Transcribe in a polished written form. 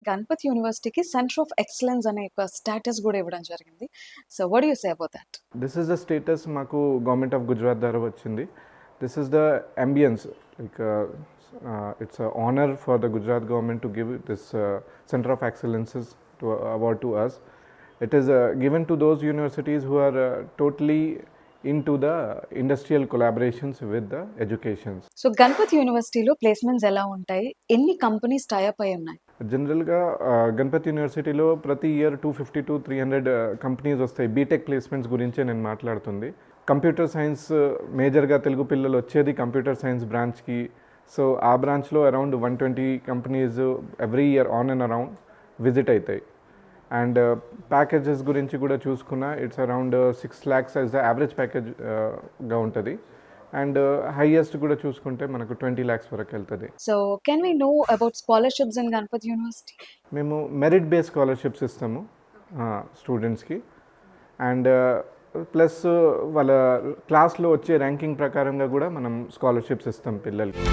గణపత్ యూనివర్సిటీకి centre of excellence అనే ఒక స్టేటస్ కూడా ఇవ్వడం జరిగింది. So what do you say about that? This is the status మాకు గవర్నమెంట్ ఆఫ్ గుజరాత్ ద్వారా వచ్చింది. This is the ambience like it's honour for the Gujarat government to give this centre of excellences to award to us. It is given to those universities who are totally into the industrial collaborations with the educations. So Ganpat యూనివర్సిటీలో placements ఎలా ఉంటాయి? ఎన్ని companies tie up అయి ఉన్నాయి? జనరల్గా గణపత్ యూనివర్సిటీలో ప్రతి year 250 to 300 companies వస్తాయి. బీటెక్ ప్లేస్మెంట్స్ గురించే నేను మాట్లాడుతుంది. కంప్యూటర్ సైన్స్ మేజర్గా తెలుగు పిల్లలు వచ్చేది కంప్యూటర్ సైన్స్ బ్రాంచ్కి. సో ఆ బ్రాంచ్లో around 120 companies every year on and around visit అవుతాయి. అండ్ ప్యాకేజెస్ గురించి కూడా చూసుకున్నా it's around 6 lakhs as the average ప్యాకేజ్గా ఉంటుంది. అండ్ హైయెస్ట్ కూడా చూసుకుంటే మనకు 20 lakhs వరకు వెళ్తుంది. So can we know about scholarships in Ganpat university? మేము మెరిట్ బేస్ స్కాలర్షిప్స్ ఇస్తాము స్టూడెంట్స్కి. అండ్ ప్లస్ వాళ్ళ క్లాస్లో వచ్చే ర్యాంకింగ్ ప్రకారంగా కూడా మనం స్కాలర్షిప్స్ ఇస్తాం పిల్లలకి.